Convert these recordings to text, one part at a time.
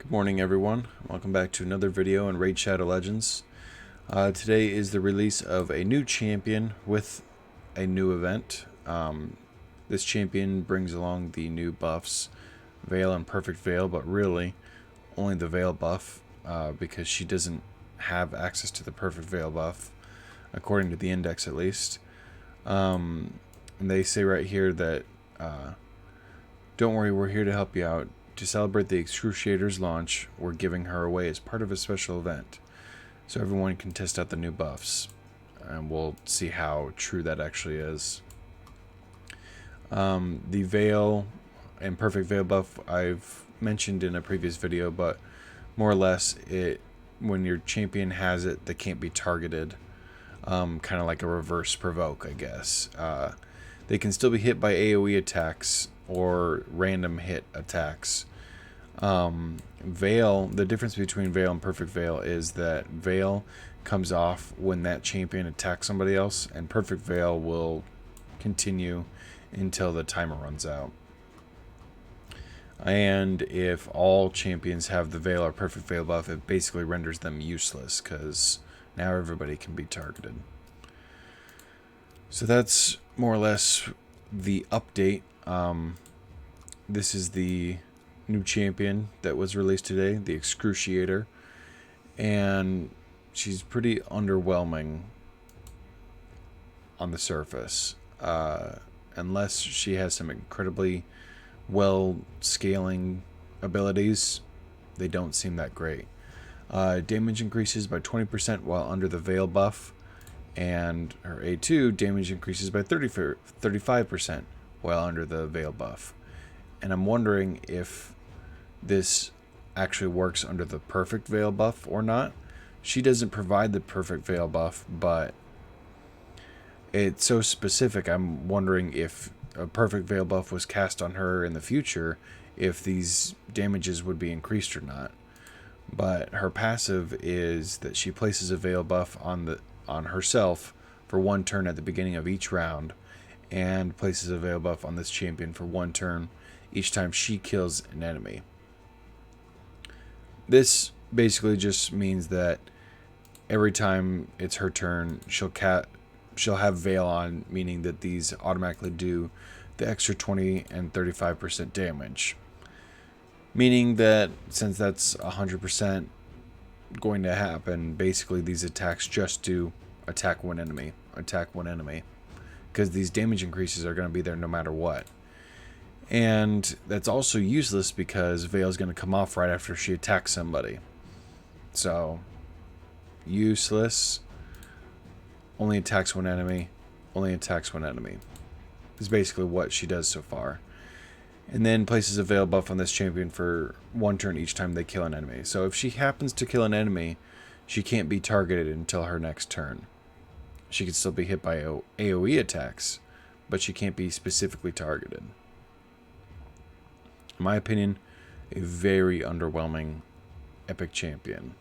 Good morning, everyone. Welcome back to another video in Raid Shadow Legends. Today is the release of a new champion with a new event. This champion brings along the new buffs, Veil and Perfect Veil, but really only the Veil buff because she doesn't have access to the Perfect Veil buff, according to the index at least. And they say right here that, don't worry, we're here to help you out. To celebrate the Excruciator's launch, we're giving her away as part of a special event, so everyone can test out the new buffs, and we'll see how true that actually is. The Veil and Perfect Veil buff I've mentioned in a previous video, but more or less, when your champion has it, they can't be targeted. Kind of like a reverse provoke, I guess. They can still be hit by AoE attacks or random hit attacks. Veil, the difference between Veil and Perfect Veil is that Veil comes off when that champion attacks somebody else, and Perfect Veil will continue until the timer runs out. And if all champions have the Veil or Perfect Veil buff, it basically renders them useless because now everybody can be targeted. So that's more or less the update. This is the new champion that was released today, the Excruciator, and she's pretty underwhelming on the surface. Unless she has some incredibly well scaling abilities, they don't seem that great. Damage increases by 20% while under the Veil buff, and her A2 damage increases by 35% while under the Veil buff. And I'm wondering if this actually works under the Perfect Veil buff or not. She doesn't provide the Perfect Veil buff, but it's so specific. I'm wondering if a Perfect Veil buff was cast on her in the future, if these damages would be increased or not. But her passive is that she places a Veil buff on herself for one turn at the beginning of each round, and places a Veil buff on this champion for one turn each time she kills an enemy. This basically just means that every time it's her turn, she'll have Veil on, meaning that these automatically do the extra 20 and 35% damage. Meaning that since that's 100% going to happen, basically these attacks just do attack one enemy, because these damage increases are going to be there no matter what. And that's also useless because Veil's going to come off right after she attacks somebody. So, useless. Only attacks one enemy. Is basically what she does so far. And then places a Veil buff on this champion for one turn each time they kill an enemy. So if she happens to kill an enemy, she can't be targeted until her next turn. She can still be hit by AoE attacks, but she can't be specifically targeted. In my opinion, a very underwhelming epic champion.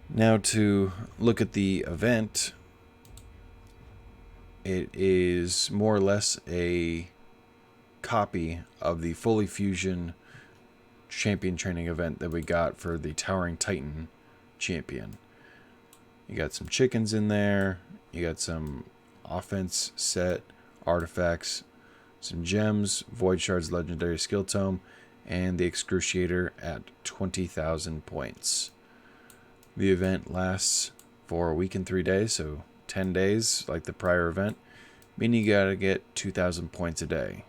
Now to look at the event, it is more or less a copy of the Foli Fusion champion training event that we got for the Towering Titan champion. You got some chickens in there, you got some offense set, artifacts, some gems, Void Shards Legendary Skill Tome, and the Excruciator at 20,000 points. The event lasts for a week and 3 days, so 10 days like the prior event, meaning you gotta get 2,000 points a day.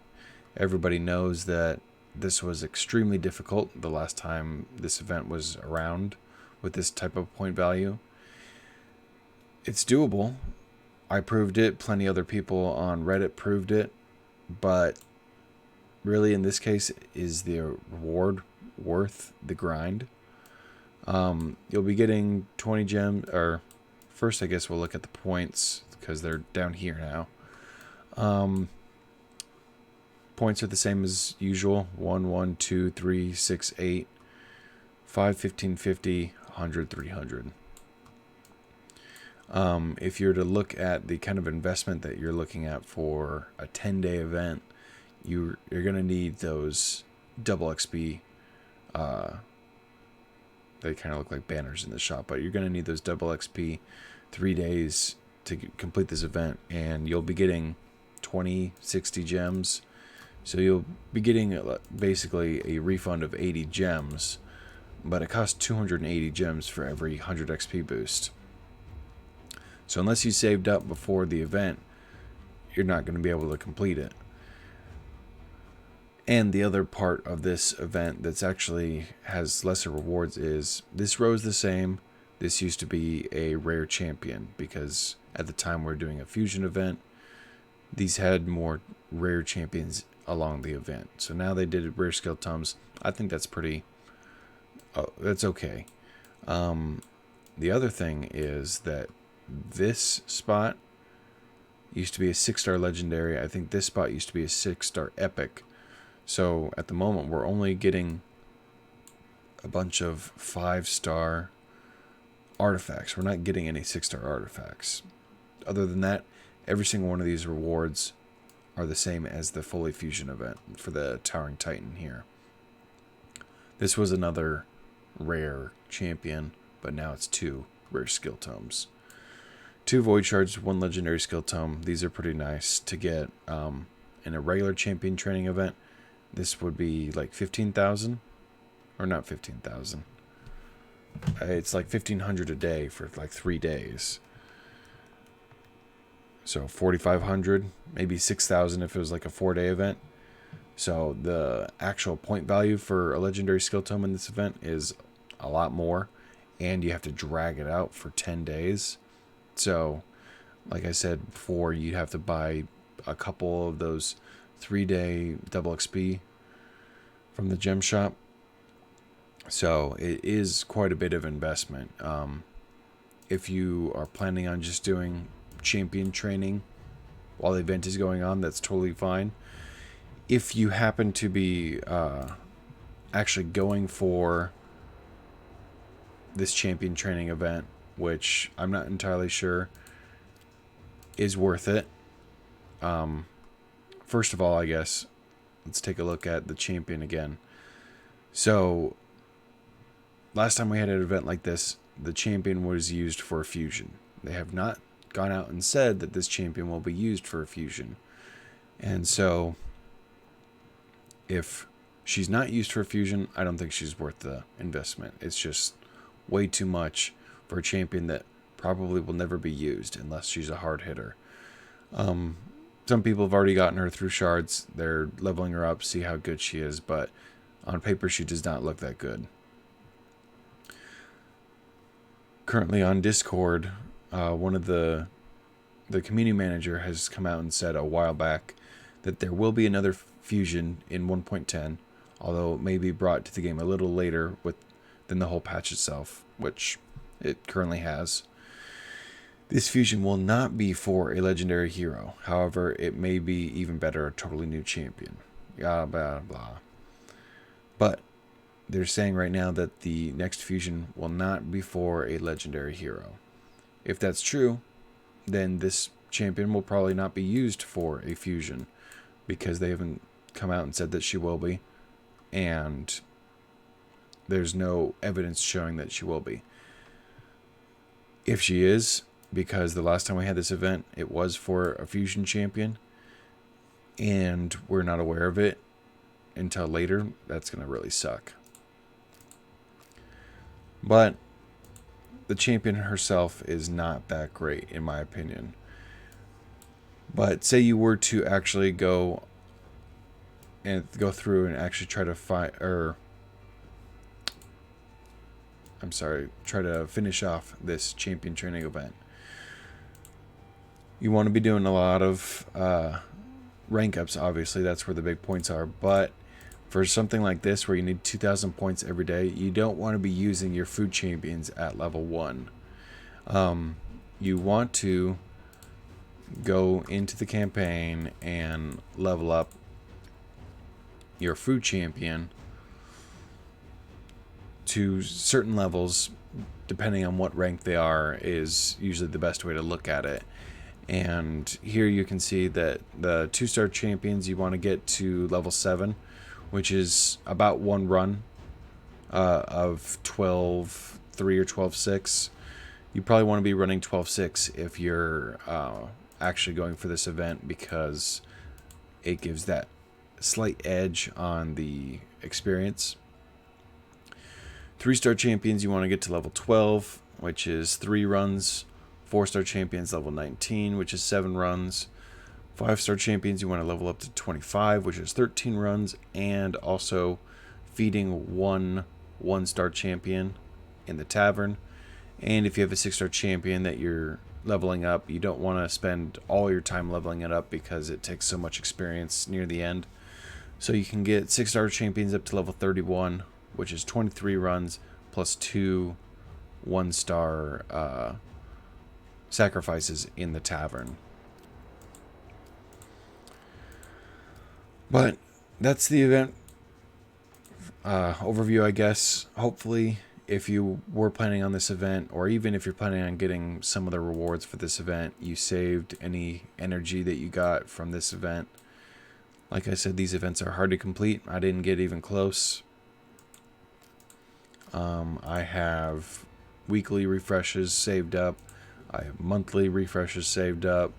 Everybody knows that this was extremely difficult the last time this event was around with this type of point value. It's doable. I proved it, plenty other people on Reddit proved it, but really in this case, is the reward worth the grind? You'll be getting 20 gems, or first I guess we'll look at the points because they're down here now. Points are the same as usual: 1, 1, 2, 3, 6, 8, 5, 15, 50, 100, 300. If you're to look at the kind of investment that you're looking at for a 10-day event, you're going to need those double XP. They kind of look like banners in the shop, but you're going to need those double XP 3 days to complete this event, and you'll be getting 20, 60 gems. So you'll be getting basically a refund of 80 gems, but it costs 280 gems for every 100 XP boost. So unless you saved up before the event, you're not going to be able to complete it. And the other part of this event that's actually has lesser rewards is this row is the same. This used to be a rare champion because at the time we're doing a fusion event, these had more rare champions along the event. So now they did rare skill tomes. I think that's pretty, that's okay. The other thing is that this spot used to be a 6-star legendary. I think this spot used to be a 6-star epic. So at the moment, we're only getting a bunch of 5-star artifacts. We're not getting any 6-star artifacts. Other than that, every single one of these rewards are the same as the Foli Fusion event for the Towering Titan here. This was another rare champion, but now it's 2 rare skill tomes. 2 void shards, 1 legendary skill tome. These are pretty nice to get in a regular champion training event. This would be like 15,000, or not 15,000. It's like 1,500 a day for like 3 days. So 4,500, maybe 6,000 if it was like a 4-day event. So the actual point value for a legendary skill tome in this event is a lot more, and you have to drag it out for 10 days. So, like I said before, you'd have to buy a couple of those 3-day double XP from the gem shop. So it is quite a bit of investment. If you are planning on just doing champion training while the event is going on, that's totally fine. If you happen to be actually going for this champion training event, which I'm not entirely sure is worth it. First of all, I guess, let's take a look at the champion again. So, last time we had an event like this, the champion was used for a fusion. They have not gone out and said that this champion will be used for a fusion. And so, if she's not used for a fusion, I don't think she's worth the investment. It's just way too much for a champion that probably will never be used unless she's a hard hitter. Some people have already gotten her through shards. They're leveling her up, see how good she is, but on paper she does not look that good. Currently on Discord, one of the community manager has come out and said a while back that there will be another fusion in 1.10, although it may be brought to the game a little later than the whole patch itself, which it currently has. This fusion will not be for a legendary hero. However, it may be even better, a totally new champion. Blah, blah, blah. But they're saying right now that the next fusion will not be for a legendary hero. If that's true, then this champion will probably not be used for a fusion because they haven't come out and said that she will be. And there's no evidence showing that she will be. If she is, because the last time we had this event, it was for a fusion champion, and we're not aware of it until later, that's going to really suck. But the champion herself is not that great, in my opinion. But say you were to actually go through and actually try to try to finish off this champion training event. You want to be doing a lot of rank ups, obviously. That's where the big points are. But for something like this, where you need 2,000 points every day, you don't want to be using your food champions at level 1. You want to go into the campaign and level up your food champion to certain levels, depending on what rank they are, is usually the best way to look at it. And here you can see that the 2-star champions, you want to get to level 7, which is about one run of 12.3 or 12.6. You probably want to be running 12.6 if you're actually going for this event, because it gives that slight edge on the experience. 3-star champions, you want to get to level 12, which is 3 runs. 4-star champions, level 19, which is 7 runs. 5-star champions, you want to level up to 25, which is 13 runs, and also feeding one-star champion in the tavern. And if you have a 6-star champion that you're leveling up, you don't want to spend all your time leveling it up because it takes so much experience near the end. So you can get 6-star champions up to level 31, which is 23 runs plus 2 1-star sacrifices in the tavern. But that's the event overview, I guess. Hopefully, if you were planning on this event, or even if you're planning on getting some of the rewards for this event, you saved any energy that you got from this event. Like I said, these events are hard to complete. I didn't get even close. I have weekly refreshes saved up. I have monthly refreshes saved up.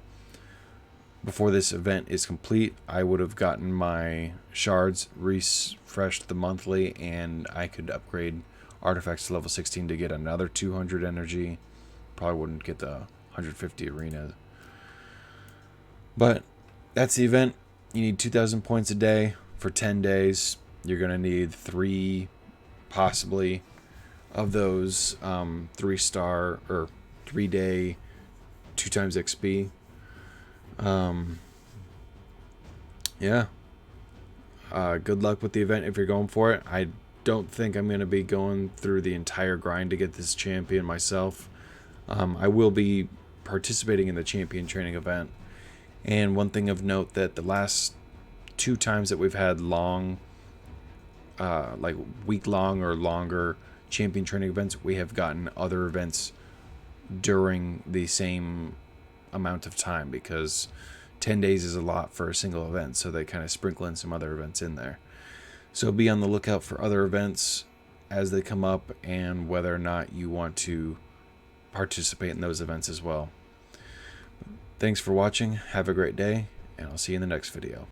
Before this event is complete, I would have gotten my shards refreshed the monthly, and I could upgrade artifacts to level 16 to get another 200 energy. Probably wouldn't get the 150 arena. But that's the event. You need 2,000 points a day for 10 days. You're going to need 3, possibly, of those 3-star or 3-day 2 times XP. Yeah. Good luck with the event if you're going for it. I don't think I'm going to be going through the entire grind to get this champion myself. I will be participating in the champion training event. And one thing of note, that the last 2 times that we've had long, like week-long or longer champion training events, we have gotten other events during the same amount of time, because 10 days is a lot for a single event, so they kind of sprinkle in some other events in there. So be on the lookout for other events as they come up, and whether or not you want to participate in those events as well. Thanks for watching, have a great day, and I'll see you in the next video.